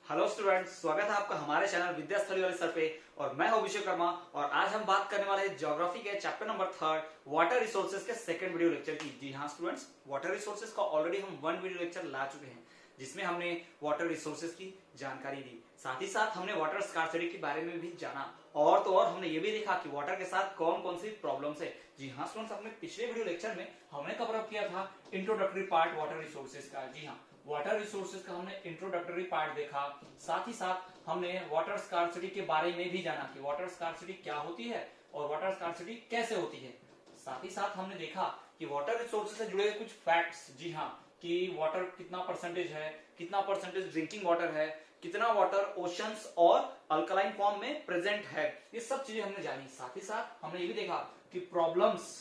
Hello students, स्वागत है आपका हमारे चैनल विद्यास्थली वाले सर पे। और मैं हूं अभिषेक वर्मा और आज हम बात करने वाले हैं ज्योग्राफी के चैप्टर नंबर 3 वाटर रिसोर्सेज के सेकंड वीडियो लेक्चर की। जी हाँ स्टूडेंट्स, वाटर रिसोर्सेज का ऑलरेडी हम 1 वीडियो लेक्चर ला चुके हैं जिसमें हमने वाटर रिसोर्सेज की जानकारी दी, साथ ही साथ हमने वाटर स्कार्सिटी के बारे में भी जाना और तो और हमने ये भी देखा कि वाटर के साथ कौन कौन सी प्रॉब्लम्स है। जी हाँ स्टूडेंट्स, अपने पिछले वीडियो लेक्चर में हमने कवर अप किया था इंट्रोडक्टरी पार्ट वाटर रिसोर्सेज का। जी हाँ, वाटर रिसोर्सेज का हमने इंट्रोडक्टरी पार्ट देखा, साथ ही साथ हमने वाटर स्कार्सिटी के बारे में भी जाना कि वाटर स्कार्सिटी क्या होती है और वाटर स्कार्सिटी कैसे होती है। साथ ही साथ हमने देखा कि वाटर रिसोर्सेज से जुड़े कुछ फैक्ट्स, जी हाँ, कि वाटर कितना परसेंटेज है, कितना परसेंटेज ड्रिंकिंग वाटर है, कितना वाटर ओशंस और अल्कलाइन फॉर्म में प्रेजेंट है, ये सब चीजें हमने जानी। साथ ही साथ हमने ये भी देखा कि प्रॉब्लम्स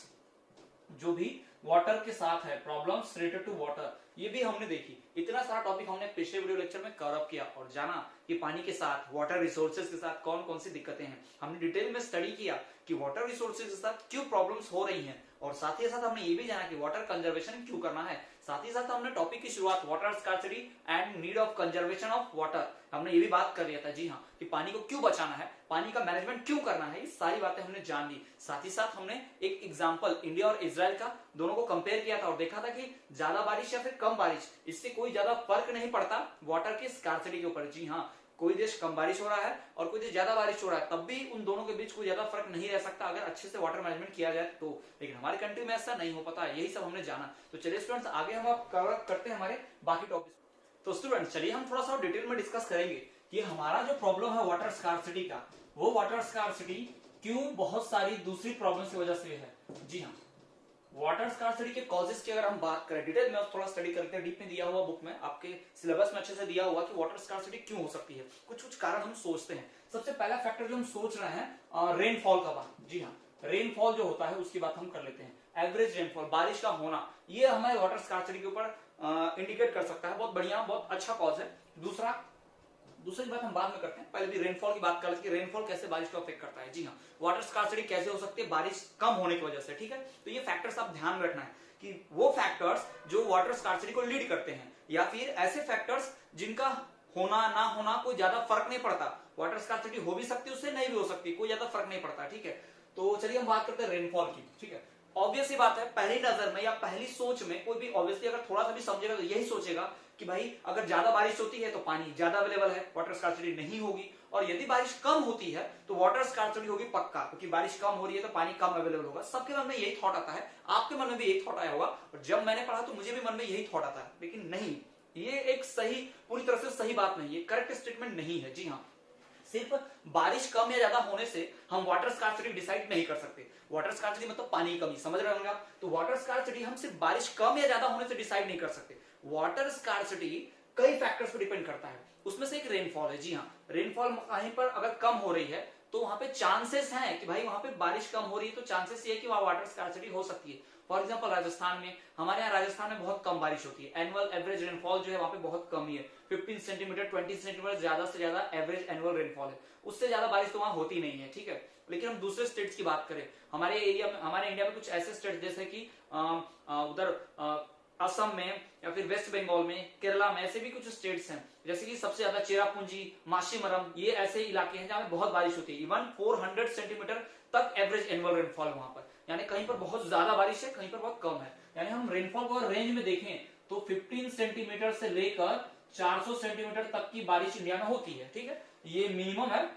जो भी वाटर के साथ है, प्रॉब्लम्स रिलेटेड टू वाटर, ये भी हमने देखी। इतना सारा टॉपिक हमने पिछले वीडियो लेक्चर में कवर अप किया और जाना कि पानी के साथ, वाटर रिसोर्सेज के साथ कौन कौन सी दिक्कतें हैं। हमने डिटेल में स्टडी किया कि वाटर रिसोर्सेज के साथ क्यों प्रॉब्लम्स हो रही हैं और साथ ही साथ हमने ये भी जाना कि वाटर कंजर्वेशन क्यों करना है। साथ ही साथ हमने टॉपिक की शुरुआत water scarcity and need of conservation of water, हमने ये भी बात कर लिया था। जी हाँ, कि पानी को क्यों बचाना है, पानी का मैनेजमेंट क्यों करना है, ये सारी बातें हमने जान ली। साथ ही साथ हमने एक एग्जांपल इंडिया और इजराइल का दोनों को कंपेयर किया था और देखा था कि ज्यादा बारिश या फिर कम बारिश, इससे कोई ज्यादा फर्क नहीं पड़ता वाटर की स्कार्सिटी के ऊपर। जी हाँ, कोई देश कम बारिश हो रहा है और कोई देश ज्यादा बारिश हो रहा है, तब भी उन दोनों के बीच कोई ज्यादा फर्क नहीं रह सकता अगर अच्छे से वाटर मैनेजमेंट किया जाए तो। लेकिन हमारी कंट्री में ऐसा नहीं हो पाता, यही सब हमने जाना। तो चलिए स्टूडेंट्स, आगे हम आप कवर करते हैं हमारे बाकी टॉपिक्स। तो स्टूडेंट्स चलिए हम थोड़ा सा डिटेल में डिस्कस करेंगे कि हमारा जो प्रॉब्लम है वाटर स्कार्सिटी का, वो वाटर स्कार्सिटी क्यों बहुत सारी दूसरी प्रॉब्लम्स की वजह से है। जी हाँ, वाटर स्कार्सिटी के कॉजेस की अगर हम बात करें, डिटेल में थोड़ा स्टडी करते हैं, डीप में दिया हुआ बुक में, आपके सिलेबस में अच्छे से दिया हुआ कि वाटर स्कार्सिटी क्यों हो सकती है। कुछ कुछ कारण हम सोचते हैं। सबसे पहला फैक्टर जो हम सोच रहे हैं रेनफॉल का बात। जी हाँ, रेनफॉल जो होता है उसकी बात हम कर लेते हैं। एवरेज रेनफॉल, बारिश का होना, ये हमारे वाटर स्कार्सिटी के ऊपर इंडिकेट कर सकता है। बहुत बढ़िया, बहुत अच्छा कॉज है। दूसरी बात हम बाद में करते हैं, पहले भी रेनफॉल की बात कर लेते हैं कि रेनफॉल कैसे बारिश को अफेक्ट करता है। जी हाँ, वाटर स्कार्सिटी कैसे हो सकती है, बारिश कम होने की वजह से। ठीक है, तो ये फैक्टर्स आप ध्यान में रखना है कि वो फैक्टर्स जो वाटर स्कार्सिटी को लीड करते हैं या फिर ऐसे फैक्टर्स जिनका होना ना होना कोई ज्यादा फर्क नहीं पड़ता। वाटर स्कार्सिटी हो भी सकती है, उससे नहीं भी हो सकती, कोई ज्यादा फर्क नहीं पड़ता। ठीक है, तो चलिए हम बात करते हैं रेनफॉल की। ठीक है, ऑब्वियस ही बात है, पहली नजर में या पहली सोच में कोई भी ऑब्वियसली अगर थोड़ा सा भी समझेगा तो यही सोचेगा कि भाई अगर ज्यादा बारिश होती है तो पानी ज्यादा अवेलेबल है, वाटर स्कार्सिटी नहीं होगी। और यदि बारिश कम होती है तो वाटर स्कार्सिटी होगी पक्का, क्योंकि बारिश कम हो रही है तो पानी कम अवेलेबल होगा। सबके मन में यही थॉट आता है, आपके मन में भी यही थॉट आया होगा और जब मैंने पढ़ा तो मुझे भी मन में यही थॉट आता है। लेकिन नहीं, ये एक सही, पूरी तरह से सही बात नहीं है, करेक्ट स्टेटमेंट नहीं है। जी हाँ, सिर्फ बारिश कम या ज्यादा होने से हम वाटर स्कार्सिटी डिसाइड नहीं कर सकते। वाटर स्कार्सिटी मतलब पानी की कमी, समझ रहे होंगे आप। तो वाटर स्कार्सिटी हम सिर्फ बारिश कम या ज्यादा होने से डिसाइड नहीं कर सकते। वाटर स्कार्सिटी कई फैक्टर्स पर डिपेंड करता है, उसमें से एक रेनफॉल है। जी हाँ, रेनफॉल कहीं पर अगर कम हो रही है तो वहां पे चांसेस हैं कि भाई वहां पे बारिश कम हो रही है, तो चांसेस ये है कि वहां वाटर स्कार्सिटी हो सकती है। फॉर एग्जांपल राजस्थान में, हमारे यहाँ राजस्थान में बहुत कम बारिश होती है। एनुअल एवरेज रेनफॉल जो है वहां पे बहुत कम ही है, 15 सेंटीमीटर 20 सेंटीमीटर ज्यादा से ज्यादा एवरेज एनुअल रेनफॉल है। उससे ज्यादा बारिश तो वहां होती नहीं है। ठीक है, लेकिन हम दूसरे स्टेट्स की बात करें, हमारे एरिया में, हमारे इंडिया में कुछ ऐसे स्टेट जैसे कि उधर असम में या फिर वेस्ट बंगाल में, केरला में, ऐसे भी कुछ स्टेट्स हैं जैसे कि सबसे ज्यादा चेरापूंजी, माशीमरम, ये ऐसे इलाके हैं जहां पे बहुत बारिश होती है। इवन 400 सेंटीमीटर तक एवरेज एनुअल रेनफॉल वहां पर, यानी कहीं पर बहुत ज्यादा बारिश है, कहीं पर बहुत कम है। यानी हम रेनफॉल को रेंज में देखें तो 15 सेंटीमीटर से लेकर 400 सेंटीमीटर तक की बारिश इंडिया में होती है। ठीक है, ये मिनिमम है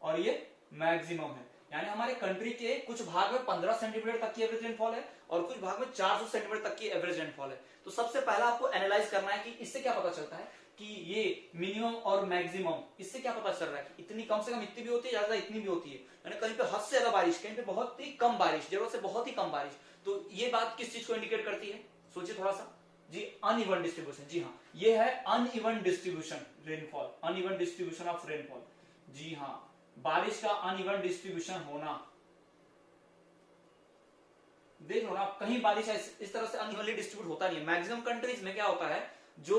और ये मैक्सिमम है। यानी हमारे कंट्री के कुछ भाग में 15 सेंटीमीटर तक की एवरेज रेनफॉल है और कुछ भाग में 400 सेंटीमीटर तक की एवरेज रेनफॉल है। तो सबसे पहला आपको एनालाइज करना है कि इससे क्या पता चलता है कि ये मिनिमम और मैक्सिमम, इससे क्या पता चल रहा है कि इतनी कम से कम इतनी भी होती है, ज्यादा इतनी भी होती है। यानी कहीं पे हद से ज्यादा बारिश, कहीं पे बहुत ही कम बारिश, जरूरत से बहुत ही कम बारिश। तो ये बात किस चीज को इंडिकेट करती है, सोचिए थोड़ा सा जी। Uneven distribution. जी हाँ, ये है uneven distribution rainfall, uneven distribution of rainfall. जी हाँ, बारिश का अनइवन डिस्ट्रीब्यूशन होना। देख लो ना, कहीं बारिश इस तरह से अनइवनली डिस्ट्रीब्यूट होता नहीं है। मैक्सिमम कंट्रीज में क्या होता है, जो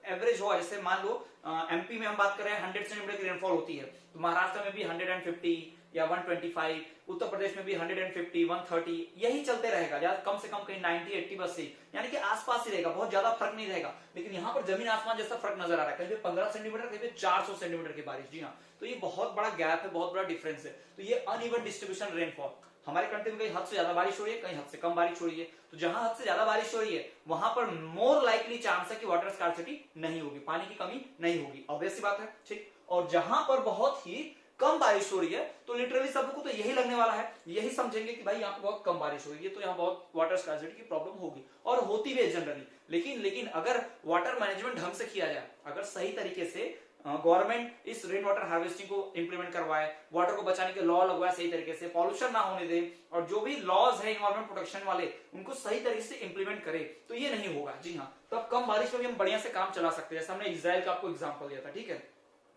एवरेज हुआ, जैसे मान लो एमपी में हम बात कर रहे हैं 100 सेंटीमीटर की रेनफॉल होती है, तो महाराष्ट्र में भी 150 या 125, उत्तर प्रदेश में भी 150, 130, यही चलते रहेगा, या कम से कम कहीं 90, 80 बस से, यानी कि आसपास ही रहेगा, बहुत ज्यादा फर्क नहीं रहेगा। लेकिन यहाँ पर जमीन आसमान जैसा फर्क नजर आ रहा है, कहीं पे 15 सेंटीमीटर, कहीं पे 400 सेंटीमीटर की बारिश। जी हाँ, तो ये बहुत बड़ा गैप है, बहुत बड़ा डिफरेंस है। तो ये अनइवन डिस्ट्रीब्यूशन रेनफॉल, हमारे कंट्री में कहीं हद से ज्यादा बारिश हो रही है, कहीं हद से कम बारिश हो रही है। तो जहां हद से ज्यादा बारिश हो रही है वहां पर मोर लाइकली चांस है कि वाटर स्कार्सिटी नहीं होगी, पानी की कमी नहीं होगी, ऑब्वियस सी बात है, ठीक। और जहां पर बहुत ही कम बारिश हो रही है तो लिटरली सब को तो यही लगने वाला है, यही समझेंगे कि भाई यहाँ पे बहुत कम बारिश हो रही है, तो यहाँ बहुत वाटर स्कार्सिटी की प्रॉब्लम होगी, और होती भी है जनरली। लेकिन अगर वाटर मैनेजमेंट ढंग से किया जाए, अगर सही तरीके से गवर्नमेंट इस रेन वाटर हार्वेस्टिंग को इंप्लीमेंट करवाए, वाटर को बचाने के लॉ लगवाए सही तरीके से, पॉल्यूशन ना होने दे, और जो भी लॉज है इन्वायरमेंट प्रोटेक्शन वाले उनको सही तरीके से इंप्लीमेंट करे, तो ये नहीं होगा। जी हाँ, तो अब कम बारिश में भी हम बढ़िया से काम चला सकते हैं, जैसे हमने इजराइल का आपको एग्जाम्पल दिया था, ठीक है।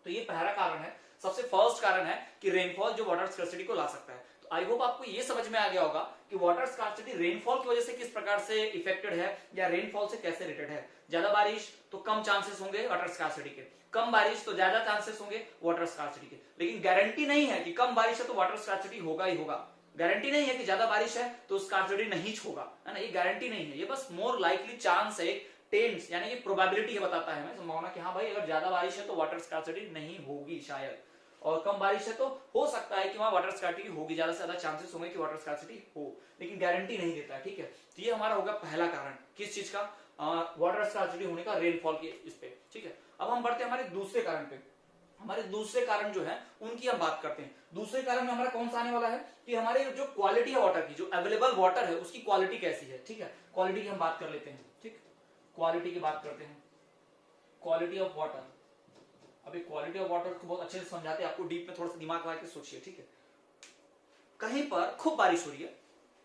तो ये पहला कारण है, सबसे फर्स्ट कारण है कि रेनफॉल जो वाटर स्कार्सिटी को ला सकता है। तो आई होप आपको ये समझ में आ गया होगा कि वाटर स्कार्सिटी रेनफॉल की वजह से किस प्रकार से इफेक्टेड है, या रेनफॉल से कैसे रिलेटेड है। ज्यादा बारिश तो कम चांसेस होंगे वाटर स्कार्सिटी के, कम बारिश तो ज्यादा चांसेस होंगे वाटर स्कार्सिटी के। लेकिन गारंटी नहीं है कि कम बारिश है तो वाटर स्कार्सिटी होगा ही होगा, गारंटी नहीं है कि ज्यादा बारिश है तो स्कार्सिटी नहीं होगा, है ना, ये गारंटी नहीं है, ये बस मोर लाइकली चांस है, टेंस यानी कि प्रोबेबिलिटी है, बताता है हमें संभावना कि हाँ भाई अगर ज्यादा बारिश है तो वाटर स्कार्सिटी नहीं होगी शायद, और कम बारिश है तो हो सकता है कि वहां वाटर स्कार्सिटी होगी, ज्यादा से ज्यादा चांसेस होंगे कि वाटर स्कार्सिटी हो, लेकिन गारंटी नहीं देता है, ठीक है। तो ये हमारा होगा पहला कारण, किस चीज का, वाटर स्कार्सिटी होने का, रेनफॉल की इस पे, ठीक है। अब हम बढ़ते हैं हमारे दूसरे कारण पे। हमारे दूसरे कारण जो है उनकी हम बात करते हैं। दूसरे कारण में हमारा कौन सा आने वाला है कि हमारे जो क्वालिटी है वाटर की, जो अवेलेबल वाटर है उसकी क्वालिटी कैसी है, ठीक है। क्वालिटी की हम बात कर लेते हैं, ठीक, क्वालिटी की बात करते हैं, क्वालिटी ऑफ वाटर। अभी क्वालिटी ऑफ वाटर को बहुत अच्छे से समझाते हैं आपको, डीप में थोड़ा सा दिमाग लगा के सोचिए, ठीक है। कहीं पर खूब बारिश हो रही है,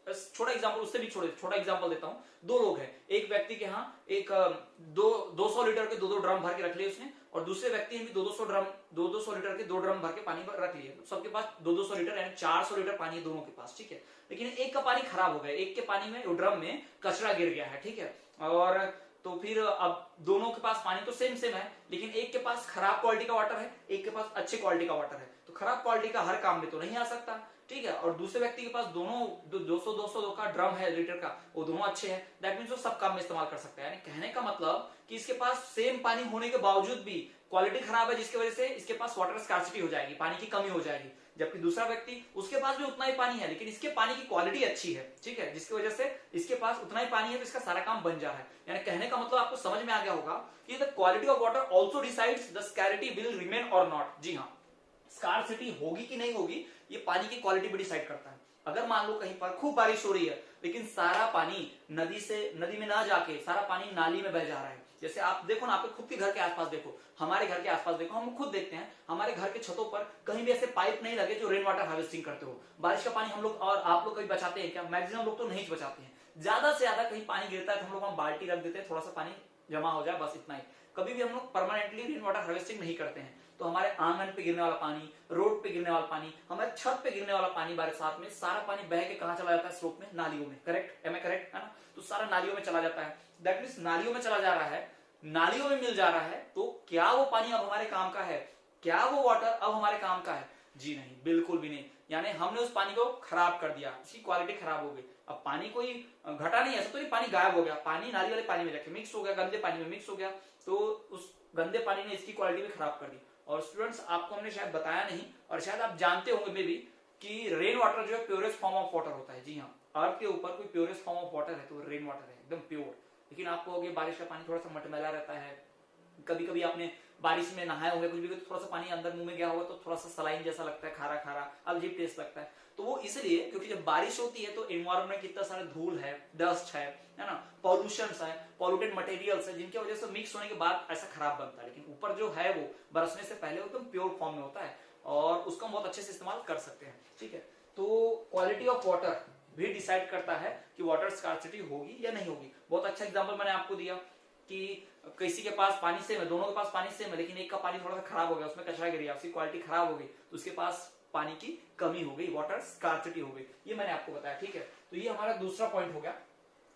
छोटा एग्जांपल, उससे भी छोटा एग्जांपल देता हूं। दो लोग हैं, एक व्यक्ति के यहाँ एक 200 लीटर के दो ड्रम भर के रख लिए उसने, और दूसरे व्यक्ति ने भी 200 लीटर के 2 ड्रम भर के पानी रख लिए, सबके पास 200 लीटर यानी 400 लीटर पानी है दोनों के पास, ठीक है। लेकिन एक का पानी खराब हो गया, एक के पानी में, ड्रम में कचरा गिर गया है, ठीक है। और तो फिर अब दोनों के पास पानी तो सेम है, लेकिन एक के पास खराब क्वालिटी का वाटर है, एक के पास अच्छी क्वालिटी का वाटर है, तो खराब क्वालिटी का हर काम में तो नहीं आ सकता, ठीक है। और दूसरे व्यक्ति के पास दोनों 200 का ड्रम है लीटर का, वो दोनों अच्छे हैं, दैट मींस वो सब काम में इस्तेमाल कर सकता है। यानी कहने का मतलब कि इसके पास सेम पानी होने के बावजूद भी क्वालिटी खराब है, जिसकी वजह से इसके पास वाटर स्कार्सिटी हो जाएगी, पानी की कमी हो जाएगी। जबकि दूसरा व्यक्ति, उसके पास भी उतना ही पानी है, लेकिन इसके पानी की क्वालिटी अच्छी है, ठीक है, जिसकी वजह से इसके पास उतना ही पानी है, तो इसका सारा काम बन जा रहा है। यानी कहने का मतलब आपको समझ में आ गया होगा कि the quality of water also decides the scarcity will remain और नॉट। जी हाँ, स्कार्सिटी होगी कि नहीं होगी ये पानी की क्वालिटी भी डिसाइड करता है। अगर मान लो कहीं पर खूब बारिश हो रही है, लेकिन सारा पानी नदी में ना जाके सारा पानी नाली में बह जा रहा है, जैसे आप देखो ना, आपके खुद के घर के आसपास देखो, हमारे घर के आसपास देखो, हम खुद देखते हैं हमारे घर के छतों पर कहीं भी ऐसे पाइप नहीं लगे जो रेन वाटर हार्वेस्टिंग करते हो। बारिश का पानी हम लोग और आप लोग कभी बचाते हैं क्या? मैक्सिमम लोग तो नहीं बचाते हैं। ज्यादा से ज्यादा कहीं पानी गिरता है तो हम लोग वहां बाल्टी रख देते हैं, थोड़ा सा पानी जमा हो जाए, बस इतना ही। कभी भी हम लोग परमानेंटली रेन वाटर हार्वेस्टिंग नहीं करते हैं। तो हमारे आंगन पे गिरने वाला पानी, रोड पे गिरने वाला पानी, हमारे छत पे गिरने वाला पानी, बरसात में सारा पानी बह के कहां चला जाता है? स्लोप में, नालियों में। करेक्ट, एम आई करेक्ट है ना? तो सारा नालियों में चला जाता है। दैट मींस नालियों में चला जा रहा है, नालियों में मिल जा रहा है, तो क्या वो पानी अब हमारे काम का है? क्या वो वाटर अब हमारे काम का है? जी नहीं, बिल्कुल भी नहीं। यानी हमने उस पानी को खराब कर दिया, उसकी क्वालिटी खराब हो गई। अब पानी कोई घटा नहीं, ऐसा तो नहीं पानी गायब हो गया, पानी नाली वाले पानी में जाके मिक्स हो गया, गंदे पानी में मिक्स हो गया, तो उस गंदे पानी ने इसकी क्वालिटी भी खराब कर दी। और स्टूडेंट्स, आपको हमने शायद बताया नहीं, और शायद आप जानते होंगे मे भी, कि रेन वाटर जो है प्योरेस्ट फॉर्म ऑफ वाटर होता है। जी हाँ, अर्थ के ऊपर कोई प्योरेस्ट फॉर्म ऑफ वाटर है तो रेन वाटर है, एकदम प्योर। लेकिन आपको होगी बारिश का पानी थोड़ा सा मटमैला रहता है, कभी कभी आपने बारिश में नहाए होंगे, कुछ भी, तो थोड़ा सा पानी अंदर मुंह में गया होगा तो थोड़ा सा सलाइन जैसा लगता है, खारा खारा, अजीब टेस्ट लगता है। तो वो इसलिए क्योंकि जब बारिश होती है तो एनवायरमेंट में कितना सारा धूल है, डस्ट है ना, पॉल्यूशन है, पॉल्यूटेड मटेरियल्स है, जिनकी वजह से मिक्स होने के बाद ऐसा खराब बनता है। लेकिन ऊपर जो है वो बरसने से पहले एकदम प्योर फॉर्म में होता है, और उसको हम बहुत अच्छे से इस्तेमाल कर सकते हैं। ठीक है, तो क्वालिटी ऑफ वाटर भी डिसाइड करता है कि वाटर स्कार्सिटी होगी या नहीं होगी। बहुत अच्छा एग्जांपल मैंने आपको दिया कि किसी के पास पानी सेम है, दोनों के पास पानी सेम है, लेकिन एक का पानी थोड़ा सा खराब हो गया, उसमें कचरा गिर गया, उसकी क्वालिटी खराब हो गई, तो उसके पास पानी की कमी हो गई, वाटर स्कार्सिटी हो गई। ये मैंने आपको बताया। ठीक है, तो ये हमारा दूसरा पॉइंट हो गया।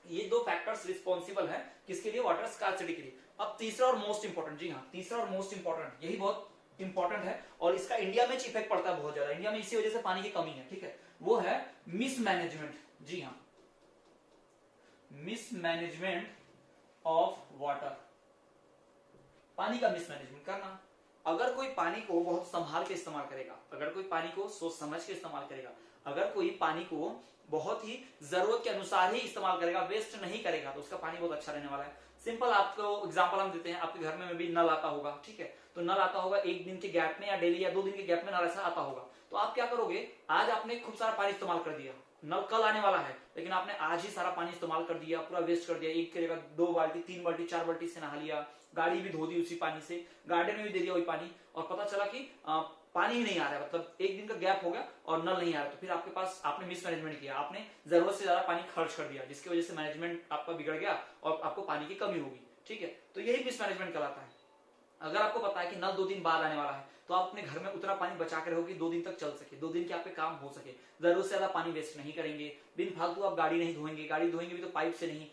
ये दो फैक्टर्स रिस्पॉन्सिबल है किसके लिए? वाटर स्कार्सिटी के लिए। अब तीसरा और मोस्ट इंपॉर्टेंट, जी हाँ, तीसरा और मोस्ट इंपॉर्टेंट, यही बहुत इंपॉर्टेंट है और इसका इंडिया में इफेक्ट पड़ता है बहुत ज्यादा। इंडिया में इसी वजह से पानी की कमी है, ठीक है, वो है मिसमैनेजमेंट। जी हाँ, मिसमैनेजमेंट ऑफ वाटर, पानी का मिसमैनेजमेंट करना। अगर कोई पानी को बहुत संभाल के इस्तेमाल करेगा, अगर कोई पानी को सोच समझ के इस्तेमाल करेगा, अगर कोई पानी को बहुत ही जरूरत के अनुसार ही इस्तेमाल करेगा, वेस्ट नहीं करेगा, तो उसका पानी बहुत अच्छा रहने वाला है। सिंपल आपको एग्जांपल हम देते हैं, आपके घर में भी नल आता होगा, ठीक है, तो नल आता होगा एक दिन के गैप में या डेली या 2 दिन के गैप में नल ऐसा आता होगा, तो आप क्या करोगे, आज आपने खूब सारा पानी इस्तेमाल कर दिया, नल कल आने वाला है, लेकिन आपने आज ही सारा पानी इस्तेमाल कर दिया, पूरा वेस्ट कर दिया, एक की जगह 2 बाल्टी 3 बाल्टी 4 बाल्टी से नहा लिया, गाड़ी भी धो दी उसी पानी से, गार्डन में भी दे दिया वही पानी, और पता चला कि पानी ही नहीं आ रहा है, मतलब एक दिन का गैप हो गया और नल नहीं आ रहा, तो फिर आपके पास आपने मिसमैनेजमेंट किया, आपने जरूरत से ज्यादा पानी खर्च कर दिया, जिसकी वजह से मैनेजमेंट आपका बिगड़ गया और आपको पानी की कमी होगी, ठीक है, तो यही मिसमैनेजमेंट कहलाता है। अगर आपको पता है कि नल 2 दिन बाद आने वाला है, तो आप अपने घर में उतना पानी बचा के रहोगे 2 दिन तक चल सके, 2 दिन के आपके काम हो सके, जरूरत से ज्यादा पानी वेस्ट नहीं करेंगे, बिन फालतू आप गाड़ी नहीं धोएंगे, गाड़ी धोएंगे भी तो पाइप से नहीं,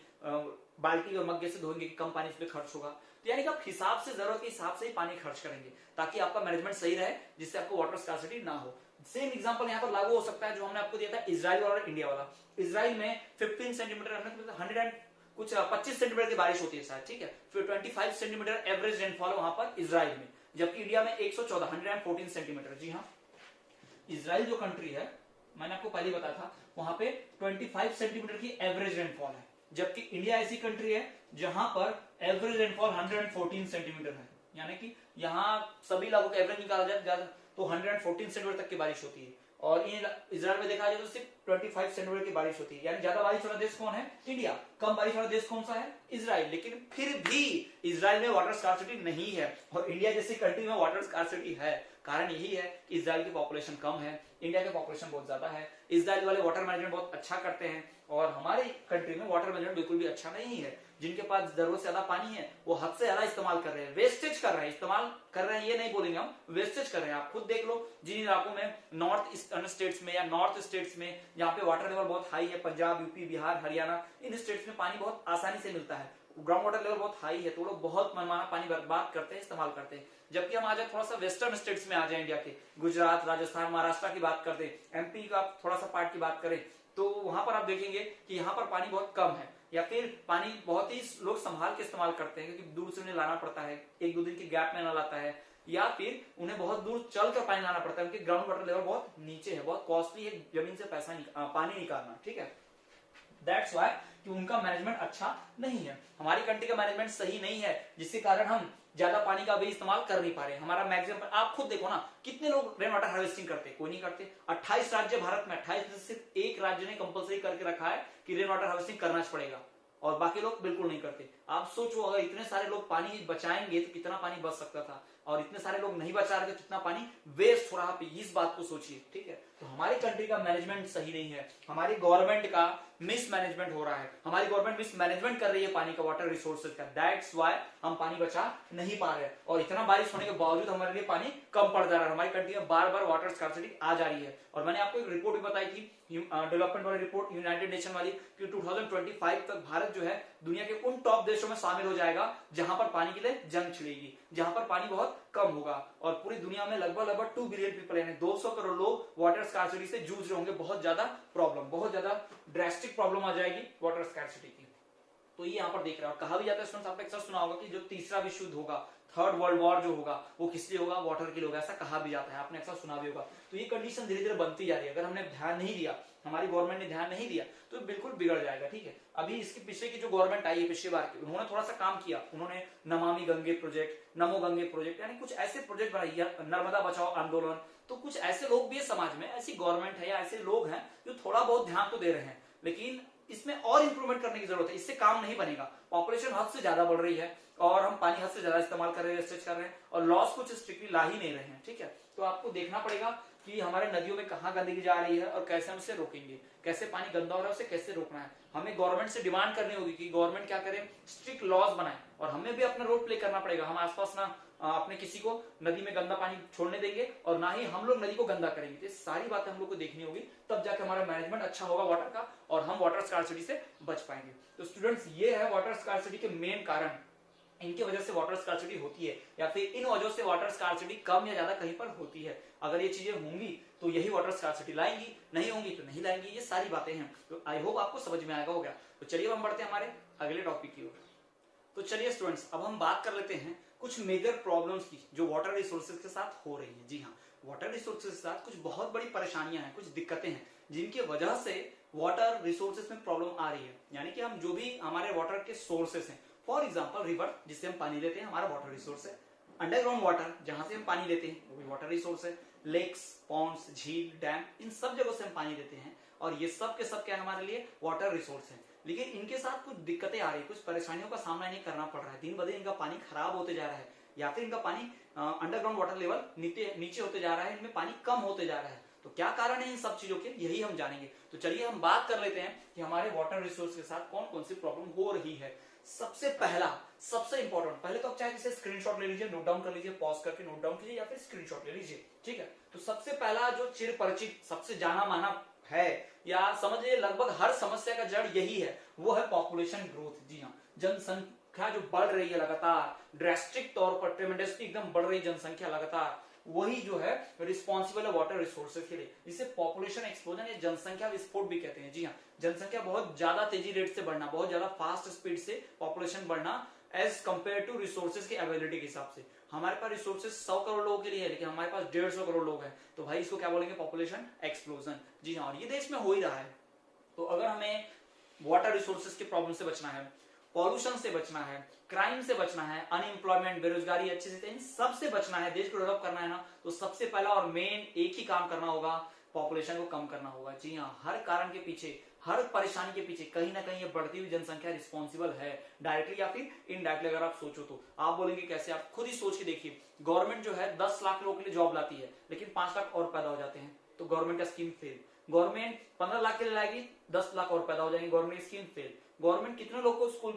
बाल्टी और मग्गे से धोएंगे, कम पानी इसमें खर्च होगा, तो यानी कि आप हिसाब से, जरूरत के हिसाब से ही पानी खर्च करेंगे, ताकि आपका मैनेजमेंट सही रहे, जिससे आपको वाटर स्कार्सिटी ना हो। सेम एग्जांपल यहाँ पर लागू हो सकता है जो हमने आपको दिया था इजराइल और इंडिया वाला। इजराइल में 15 सेंटीमीटर, 100 कुछ 25 सेंटीमीटर की बारिश होती है शायद, ठीक है, फिर 25 सेंटीमीटर एवरेज रेनफॉल वहां पर इजराइल में, जबकि इंडिया में 114 सेंटीमीटर। जी हाँ, इजराइल जो कंट्री है, मैंने आपको पहले बताया था, वहां पे 25 सेंटीमीटर की एवरेज रेनफॉल है, जबकि इंडिया ऐसी कंट्री है जहां पर एवरेज रेनफॉल 114 सेंटीमीटर है, यानी कि यहाँ सभी लोगों का एवरेज निकाला जाए तो 114 सेंटीमीटर तक की बारिश होती है, और इजराइल में देखा जाए तो सिर्फ 25 सेंटीमीटर की बारिश होती है, यानी ज्यादा बारिश वाला देश कौन है, इंडिया, कम बारिश वाला देश कौन सा है, इजराइल। लेकिन फिर भी इजराइल में वाटर स्कार्सिटी नहीं है और इंडिया जैसी कंट्री में वाटर स्कार्सिटी है। कारण यही है कि इजराइल की पॉपुलेशन कम है, इंडिया की पॉपुलेशन बहुत ज्यादा है, इजराइल वाले वाटर मैनेजमेंट बहुत अच्छा करते हैं, और हमारे कंट्री में वाटर मैनेजमेंट बिल्कुल भी अच्छा नहीं है। जिनके पास जरूरत से ज्यादा पानी है वो हद से ज्यादा इस्तेमाल कर रहे हैं, वेस्टेज कर रहे हैं, इस्तेमाल कर रहे हैं ये नहीं बोलेंगे हम, वेस्टेज कर रहे हैं। आप खुद देख लो, जिन इलाकों में नॉर्थ ईस्टर्न स्टेट्स में या नॉर्थ स्टेट्स में जहाँ पे वाटर लेवल बहुत हाई है, पंजाब, यूपी, बिहार, हरियाणा, इन स्टेट्स में पानी बहुत आसानी से मिलता है, ग्राउंड वाटर लेवल बहुत हाई है, तो लोग बहुत मनमाना पानी बर्बाद करते हैं, इस्तेमाल करते हैं। जबकि हम आ जाए थोड़ा सा वेस्टर्न स्टेट्स में आ जाए, इंडिया के गुजरात, राजस्थान, महाराष्ट्र की बात करते हैं, एमपी का थोड़ा सा पार्ट की बात करें, तो वहां पर आप देखेंगे कि यहाँ पर पानी बहुत कम है, या फिर पानी बहुत ही लोग संभाल के इस्तेमाल करते हैं, क्योंकि दूर से उन्हें लाना पड़ता है, 1-2 दिन के गैप में ना लाता है, या फिर उन्हें बहुत दूर चलकर पानी लाना पड़ता है, उनके ग्राउंड वाटर लेवल बहुत नीचे है, बहुत कॉस्टली है जमीन से पानी निकालना, ठीक है। दैट्स व्हाई कि उनका मैनेजमेंट अच्छा नहीं है, हमारी कंट्री का मैनेजमेंट सही नहीं है, जिसके कारण हम ज्यादा पानी का भी इस्तेमाल कर नहीं पा रहे। हमारा मैक्सिमम, आप खुद देखो ना, कितने लोग रेन वाटर हार्वेस्टिंग करते हैं, कोई नहीं करते। 28 राज्य भारत में, 28 में सिर्फ एक राज्य ने कंपलसरी करके रखा है कि रेन वाटर हार्वेस्टिंग करना पड़ेगा, और बाकी लोग बिल्कुल नहीं करते। आप सोचो, अगर इतने सारे लोग पानी बचाएंगे तो कितना पानी बच सकता था, और इतने सारे लोग नहीं बचा रहे तो कितना पानी वेस्ट हो रहा है, इस बात को सोचिए, ठीक है। तो हमारी कंट्री का मैनेजमेंट सही नहीं है, हमारी गवर्नमेंट का मिसमैनेजमेंट हो रहा है, हमारी गवर्नमेंट मिसमैनेजमेंट कर रही है पानी का, वाटर रिसोर्सेज का। दैट्स व्हाई हम पानी बचा नहीं पा रहे, और इतना बारिश होने के बावजूद हमारे लिए पानी कम पड़ जा रहा है, हमारी कंट्री में बार बार वाटर स्कार्सिटी आ जा रही है। और मैंने आपको एक रिपोर्ट भी बताई थी, डेवलपमेंट वाली रिपोर्ट, यूनाइटेड नेशन वाली, कि 2025 तक भारत जो है दुनिया के उन टॉप देशों में शामिल हो जाएगा जहां पर पानी के लिए जंग छिड़ेगी, जहां पर पानी बहुत कम होगा, और पूरी दुनिया में लगभग 2 बिलियन पीपल, यानी 200 करोड़ लोग वाटर स्कार्सिटी से जूझ रहे होंगे। बहुत ज्यादा प्रॉब्लम, बहुत ज्यादा ड्रास्टिक प्रॉब्लम आ जाएगी वाटर स्कार्सिटी की। तो ये यहाँ पर देख रहे हो, कहा भी जाता है, स्टूडेंट्स आपने अक्सर सुना होगा कि जो तीसरा विश्व युद्ध होगा, थर्ड वर्ल्ड वॉर जो होगा, वो किस लिए होगा, वाटर के लिए होगा, ऐसा कहा भी जाता है, आपने अक्सर सुना भी होगा। तो ये कंडीशन धीरे धीरे बनती जा रही है, अगर हमने ध्यान नहीं दिया, हमारी गवर्नमेंट ने ध्यान नहीं दिया, तो बिल्कुल बिगड़ जाएगा, ठीक है। अभी इसके पीछे की जो गवर्नमेंट आई है पिछली बार की, उन्होंने थोड़ा सा काम किया, उन्होंने नमामि गंगे प्रोजेक्ट, नमो गंगे प्रोजेक्ट, यानी कुछ ऐसे प्रोजेक्ट बनाई, नर्मदा बचाओ आंदोलन, तो कुछ ऐसे लोग भी है समाज में, ऐसी गवर्नमेंट है या ऐसे लोग हैं जो थोड़ा बहुत ध्यान तो दे रहे हैं, लेकिन इसमें और इंप्रूवमेंट करने की जरूरत है, इससे काम नहीं बनेगा। पॉपुलेशन हद से ज्यादा बढ़ रही है, और हम पानी हद से ज्यादा इस्तेमाल कर रहे हैं, वेस्टेज कर रहे हैं, और लॉस कुछ स्ट्रिक्टली ला ही नहीं रहे हैं, ठीक है। तो आपको देखना पड़ेगा कि हमारे नदियों में कहाँ गंदगी जा रही है और कैसे हम उसे रोकेंगे, कैसे पानी गंदा हो रहा है उसे कैसे रोकना है। हमें गवर्नमेंट से डिमांड करनी होगी कि गवर्नमेंट क्या करे, स्ट्रिक्ट लॉज बनाए, और हमें भी अपना रोल प्ले करना पड़ेगा। हम आसपास ना अपने किसी को नदी में गंदा पानी छोड़ने देंगे, और ना ही हम लोग नदी को गंदा करेंगे। तो सारी बातें हम लोग को देखनी होगी, तब जाकर हमारा मैनेजमेंट अच्छा होगा वाटर का, और हम वाटर स्कार्सिटी से बच पाएंगे। तो स्टूडेंट्स, ये है वाटर स्कार्सिटी के मेन कारण, इनकी वजह से वाटर स्कार्सिटी होती है, या फिर इन वजहों से वाटर स्कार्सिटी कम या ज्यादा कहीं पर होती है। अगर ये चीजें होंगी तो यही वाटर स्कार्सिटी लाएंगी, नहीं होंगी तो नहीं लाएंगी। ये सारी बातें हैं, तो आई होप आपको समझ में आएगा। हो गया, तो चलिए हम बढ़ते हैं हमारे अगले टॉपिक की ओर। तो चलिए स्टूडेंट्स, अब हम बात कर लेते हैं कुछ मेजर प्रॉब्लम्स की जो वाटर रिसोर्सेज के साथ हो रही है। जी हाँ, वाटर रिसोर्सेज के साथ कुछ बहुत बड़ी परेशानियां हैं, कुछ दिक्कतें हैं जिनकी वजह से वाटर रिसोर्सेज में प्रॉब्लम आ रही है। यानी कि हम जो भी हमारे वाटर के सोर्सेस हैं, फॉर एग्जांपल रिवर जिससे हम पानी लेते हैं, हमारा वाटर रिसोर्स है। अंडरग्राउंड वाटर जहां से हम पानी लेते हैं वो भी वाटर रिसोर्स है। लेक्स, पॉन्ड्स, झील, डैम, इन सब जगहों से हम पानी लेते हैं और ये सब के सब क्या है हमारे लिए वाटर रिसोर्स है। लेकिन इनके साथ कुछ दिक्कतें आ रही है, कुछ परेशानियों का सामना इन्हें करना पड़ रहा है। दिन ब दिन इनका पानी खराब होते जा रहा है, या फिर इनका पानी अंडरग्राउंड वाटर लेवल नीचे होते जा रहा है, इनमें पानी कम होते जा रहा है। तो क्या कारण है इन सब चीजों के, यही हम जानेंगे। तो चलिए हम बात कर लेते हैं कि हमारे वाटर रिसोर्स के साथ कौन कौन सी प्रॉब्लम हो रही है। सबसे पहला, सबसे इंपॉर्टेंट, पहले तो आप चाहे इसे स्क्रीनशॉट ले लीजिए, नोट डाउन कर लीजिए, पॉज करके नोट डाउन कीजिए या फिर स्क्रीनशॉट ले लीजिए, ठीक है। तो सबसे पहला जो चिर परिचित, सबसे जाना माना है, या समझ लीजिए लगभग हर समस्या का जड़ यही है, वो है पॉपुलेशन ग्रोथ। जी हाँ, जनसंख्या जो बढ़ रही है लगातार, ड्रेस्टिक तौर पर, ट्रेमेंडसली एकदम बढ़ रही जनसंख्या लगातार, वही जो है रिस्पॉन्सिबल है वाटर रिसोर्सेज के लिए। जिसे पॉपुलेशन एक्सप्लोजन या जनसंख्या विस्फोट भी कहते हैं। जी हाँ, जनसंख्या बहुत ज्यादा तेजी रेट से बढ़ना, बहुत ज्यादा फास्ट स्पीड से पॉपुलेशन बढ़ना एज कंपेयर टू रिसोर्सेज की अवेलेबिलिटी के हिसाब से। हमारे पास रिसोर्सेज 100 करोड़ लोगों के लिए है, लेकिन हमारे पास 150 करोड़ लोग हैं, तो भाई इसको क्या बोलेंगे, पॉपुलेशन एक्सप्लोजन। जी हाँ, और ये देश में हो ही रहा है। तो अगर हमें वाटर रिसोर्सेज के प्रॉब्लम से बचना है, पॉल्यूशन से बचना है, क्राइम से बचना है, अनएम्प्लॉयमेंट, बेरोजगारी अच्छे से, इन सब से बचना है, देश को डेवलप करना है ना, तो सबसे पहला और मेन एक ही काम करना होगा, पॉपुलेशन को कम करना होगा। जी हाँ, हर कारण के पीछे, हर परेशानी के पीछे कहीं ना कहीं ये बढ़ती हुई जनसंख्या रिस्पॉन्सिबल है, डायरेक्टली या फिर इनडायरेक्टली। अगर आप सोचो तो आप बोलेंगे कैसे, आप खुद ही सोच के देखिए। गवर्नमेंट जो है 10 लाख लोगों के लिए जॉब लाती है, लेकिन 5 लाख और पैदा हो जाते हैं, तो गवर्नमेंट का स्कीम फेल। गवर्नमेंट 15 लाख के लिए लाएगी, 10 लाख और पैदा हो जाएंगे, गवर्नमेंट स्कीम फेल। गवर्नमेंट कितने लोग को स्कूल,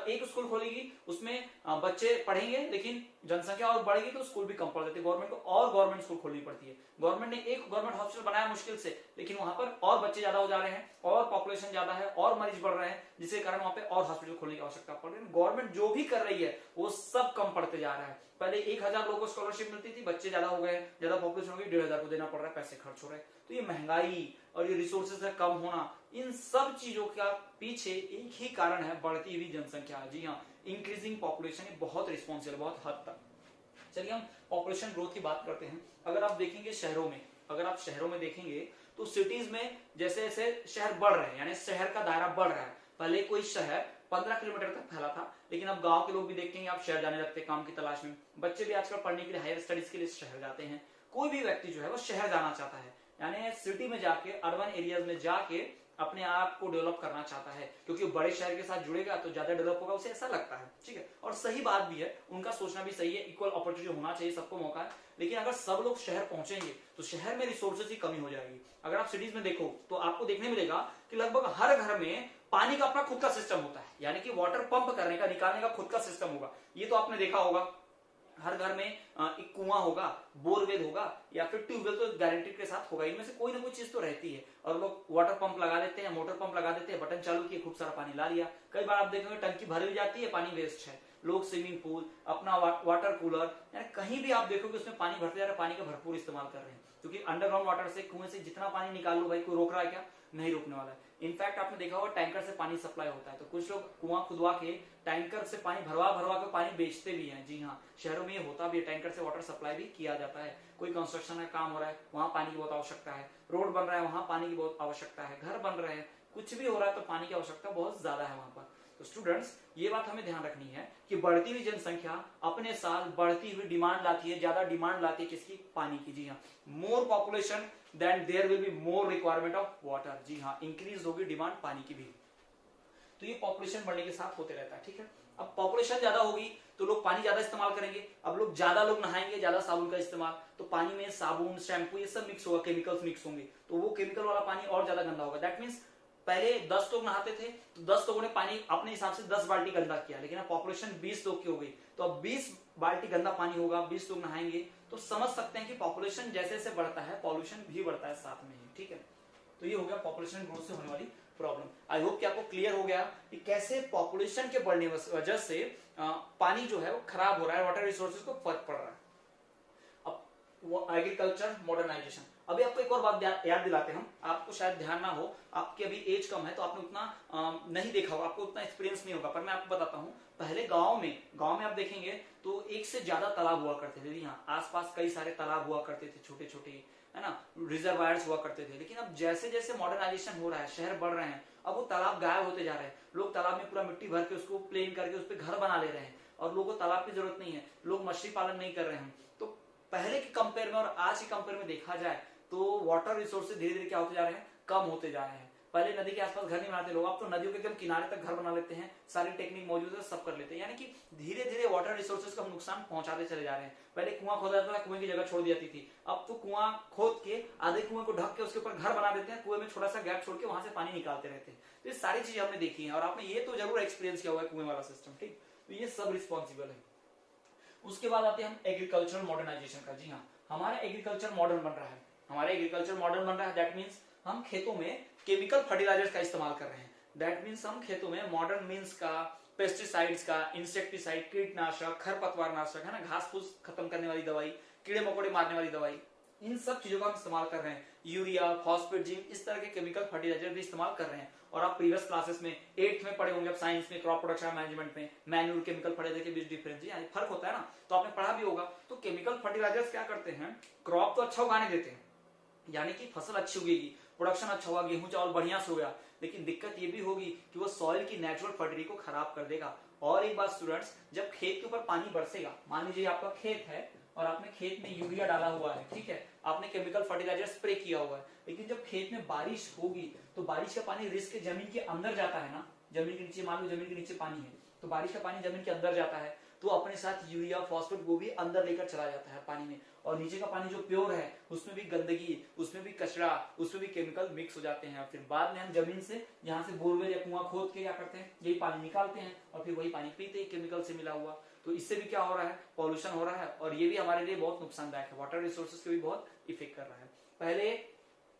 एक स्कूल खोलेगी, उसमें बच्चे पढ़ेंगे, लेकिन जनसंख्या और बढ़ेगी तो स्कूल भी कम पड़ जाती है, गवर्नमेंट को और गवर्नमेंट स्कूल खोलनी पड़ती है। गवर्नमेंट ने एक गवर्नमेंट हॉस्पिटल बनाया मुश्किल से, लेकिन वहां पर और बच्चे ज्यादा हो जा रहे हैं, और पॉपुलेशन ज्यादा है, और मरीज बढ़ रहे हैं, जिसके कारण वहां पे और हॉस्पिटल खोलने की आवश्यकता पड़ रही है। गवर्नमेंट जो भी कर रही है वो सब कम पड़ते जा रहा है। पहले 1000 लोगों को स्कॉलरशिप मिलती थी, बच्चे ज्यादा हो गए, ज्यादा पॉपुलेशन हो गई, 1500 को देना पड़ रहा है, पैसे खर्च हो रहे हैं। तो ये महंगाई और ये रिसोर्सेज का कम होना, इन सब चीजों का पीछे एक ही कारण है, बढ़ती हुई जनसंख्या। जी हाँ, इंक्रीजिंग पॉपुलेशन, ये बहुत रिस्पॉन्सिबल, बहुत हद तक। चलिए हम पॉपुलेशन ग्रोथ की बात करते हैं। अगर आप देखेंगे शहरों में, अगर आप शहरों में देखेंगे तो सिटीज में जैसे जैसे शहर बढ़ रहे हैं, यानी शहर का दायरा बढ़ रहा है। पहले कोई शहर 15 किलोमीटर तक फैला था, लेकिन अब गांव के लोग भी देखते हैं आप शहर जाने लगते हैं काम की तलाश में। बच्चे भी आजकल पढ़ने के लिए, हायर स्टडीज के लिए शहर जाते हैं। कोई भी व्यक्ति जो है वो शहर जाना चाहता है, यानी सिटी में जाके, अर्बन एरियाज में जाके अपने आप को डेवलप करना चाहता है, क्योंकि बड़े शहर के साथ जुड़ेगा तो ज्यादा डेवलप होगा, उसे ऐसा लगता है, ठीक है। और सही बात भी है, उनका सोचना भी सही है, इक्वल अपॉर्चुनिटी होना चाहिए, सबको मौका है। लेकिन अगर सब लोग शहर पहुंचेंगे तो शहर में रिसोर्सेज की कमी हो जाएगी। अगर आप सिटीज में देखो तो आपको देखने मिलेगा कि लगभग हर घर में पानी का अपना खुद का सिस्टम होता है, यानी कि वाटर पंप करने का, निकालने का खुद का सिस्टम होगा। ये तो आपने देखा होगा, हर घर में एक कुआं होगा, बोरवेल होगा, या फिर ट्यूबवेल तो गारंटी के साथ होगा। इनमें से कोई ना कोई चीज तो रहती है। और लोग वाटर पंप लगा देते हैं, मोटर पंप लगा देते हैं, बटन चालू किए, खूब सारा पानी ला लिया। कई बार आप देखेंगे टंकी भरी भी जाती है, पानी वेस्ट है। लोग स्विमिंग पूल, अपना वाटर कूलर, यानी कहीं भी आप देखोगे उसमें पानी भरते जा रहा है, पानी का भरपूर इस्तेमाल कर रहे हैं। क्योंकि अंडरग्राउंड वाटर से, कुएं से जितना पानी निकाल लो भाई, कोई रोक रहा है क्या? नहीं रोकने वाला है। इनफैक्ट आपने देखा होगा टैंकर से पानी सप्लाई होता है, तो कुछ लोग कुआं खुदवा के टैंकर से पानी भरवा भरवा के पानी बेचते भी हैं। जी हाँ, शहरों में ये होता भी है, टैंकर से वाटर सप्लाई भी किया जाता है। कोई कंस्ट्रक्शन का काम हो रहा है, वहां पानी की बहुत आवश्यकता है। रोड बन रहा है, वहां पानी की बहुत आवश्यकता है। घर बन रहे हैं, कुछ भी हो रहा है तो पानी की आवश्यकता बहुत ज्यादा है वहां पर। तो स्टूडेंट्स, ये बात हमें ध्यान रखनी है कि बढ़ती हुई जनसंख्या अपने साथ बढ़ती हुई डिमांड लाती है, ज्यादा डिमांड लाती है किसकी? पानी की। जी हाँ, more population then there will be more requirement of water. जी हाँ, इंक्रीज होगी डिमांड पानी की भी। तो ये पॉपुलेशन बढ़ने के साथ होते रहता है, ठीक है। अब पॉपुलेशन ज्यादा होगी तो लोग पानी ज्यादा इस्तेमाल करेंगे। अब लोग ज्यादा लोग नहाएंगे, ज्यादा साबुन का इस्तेमाल, तो पानी में साबुन, शैम्पू, ये सब मिक्स होगा, केमिकल्स मिक्स होंगे, तो वो केमिकल वाला पानी और ज्यादा गंदा होगा। दैट मीन्स पहले 10 लोग नहाते थे तो 10 लोगों ने पानी अपने हिसाब से 10 बाल्टी गंदा किया, लेकिन अब पॉपुलेशन 20 लोग की हो गई, तो अब 20 बाल्टी गंदा पानी होगा, 20 लोग नहाएंगे। तो समझ सकते हैं कि पॉपुलेशन जैसे जैसे बढ़ता है, पॉल्यूशन भी बढ़ता है साथ में ही, ठीक है। तो ये हो गया पॉपुलेशन ग्रोथ से होने वाली प्रॉब्लम। आई होप कि आपको क्लियर हो गया कि कैसे पॉपुलेशन के बढ़ने वजह से पानी जो है वो खराब हो रहा है, वाटर रिसोर्सेज को फर्क पड़ रहा है। अब एग्रीकल्चर मॉडर्नाइजेशन, अभी आपको एक और बात याद दिलाते हैं हम, आपको शायद ध्यान ना हो, आपकी अभी एज कम है तो आपने उतना नहीं देखा होगा, आपको उतना एक्सपीरियंस नहीं होगा, पर मैं आपको बताता हूँ। पहले गांव में आप देखेंगे तो एक से ज्यादा तालाब हुआ करते थे। यहाँ आसपास कई सारे तालाब हुआ करते थे, छोटे छोटे, है ना, रिजर्वायर्स हुआ करते थे। लेकिन अब जैसे जैसे मॉडर्नाइजेशन हो रहा है, शहर बढ़ रहे हैं, अब वो तालाब गायब होते जा रहे हैं। लोग तालाब में पूरा मिट्टी भर के उसको प्लेन करके उस पर घर बना ले रहे हैं, और लोगों को तालाब की जरूरत नहीं है, लोग मछली पालन नहीं कर रहे हैं। तो पहले के कंपेयर में और आज के कंपेयर में देखा जाए तो वाटर रिसोर्सेज धीरे धीरे क्या होते जा रहे हैं, कम होते जा रहे हैं। पहले नदी के आसपास घर नहीं बनाते लोग, अब तो नदियों के एकदम किनारे तक घर बना लेते हैं, सारी टेक्निक मौजूद है, सब कर लेते हैं। यानी कि धीरे धीरे वाटर रिसोर्सेज को हम नुकसान पहुंचाते चले जा रहे हैं। पहले कुआं खोदा जाता था, कुएं की जगह छोड़ दी जाती थी, अब तो कुआं खोद के आधे कुएं को ढक के उसके ऊपर घर बना देते हैं, कुएं में छोटा सा गैप छोड़ के वहां से पानी निकालते रहते हैं। तो ये सारी चीजें हमने देखी है, और आपने ये तो जरूर एक्सपीरियंस किया हुआ है कुएं वाला सिस्टम, ठीक। तो ये सब रिस्पॉन्सिबल है। उसके बाद आते हैं हम एग्रीकल्चरल मॉडर्नाइजेशन का। जी हाँ, हमारा एग्रीकल्चर मॉडर्न बन रहा है, हमारा एग्रीकल्चर मॉडर्न बन रहा है। दैट मीन्स हम खेतों में केमिकल फर्टिलाइजर्स का इस्तेमाल कर रहे हैं। दैट मीन्स हम खेतों में मॉडर्न मीन्स का, पेस्टिसाइड्स का, इंसेक्टिसाइड, कीटनाशक, खरपतवार नाशक, है ना, घास फूस खत्म करने वाली दवाई, कीड़े मकोड़े मारने वाली दवाई, इन सब चीजों का हम इस्तेमाल कर रहे हैं। यूरिया, फॉस्फेट, जिंक, इस तरह के केमिकल फर्टिलाइजर भी इस्तेमाल कर रहे हैं। और आप प्रीवियस क्लासेस में 8th में पढ़े होंगे, आप साइंस में, क्रॉप प्रोडक्शन मैनेजमेंट में, मैन्यूर केमिकल फर्टिलाइजर के बीच डिफरेंस, यानी फर्क होता है ना, तो आपने पढ़ा भी होगा। तो केमिकल फर्टिलाइजर्स क्या करते हैं, क्रॉप तो अच्छा उगाने देते हैं, यानी कि फसल अच्छी उगेगी, प्रोडक्शन अच्छा होगा, गेहूं चावल बढ़िया से होगा। लेकिन दिक्कत ये भी होगी कि वो सॉइल की नेचुरल फर्टिलिटी को खराब कर देगा। और एक बात स्टूडेंट्स, जब खेत के ऊपर पानी बरसेगा, मान लीजिए आपका खेत है और आपने खेत में यूरिया डाला हुआ है, ठीक है, आपने केमिकल फर्टिलाइजर स्प्रे किया हुआ है, लेकिन जब खेत में बारिश होगी तो बारिश का पानी रिस्क के जमीन के अंदर जाता है ना, जमीन के नीचे, मान लो जमीन के नीचे पानी है तो बारिश का पानी जमीन के अंदर जाता है, तो अपने साथ यूरिया, फॉस्फेट वो भी अंदर लेकर चला जाता है पानी में। और नीचे का पानी जो प्योर है उसमें भी गंदगी, उसमें भी कचरा, उसमें भी केमिकल मिक्स हो जाते हैं। फिर बाद में हम जमीन से, यहाँ से बोरवेल या कुआं खोद के क्या करते हैं, यही पानी निकालते हैं और फिर वही पानी पीते हैं केमिकल से मिला हुआ। तो इससे भी क्या हो रहा है, पॉल्यूशन हो रहा है, और ये भी हमारे लिए बहुत नुकसानदायक है, वाटर रिसोर्सेज को भी बहुत इफेक्ट कर रहा है। पहले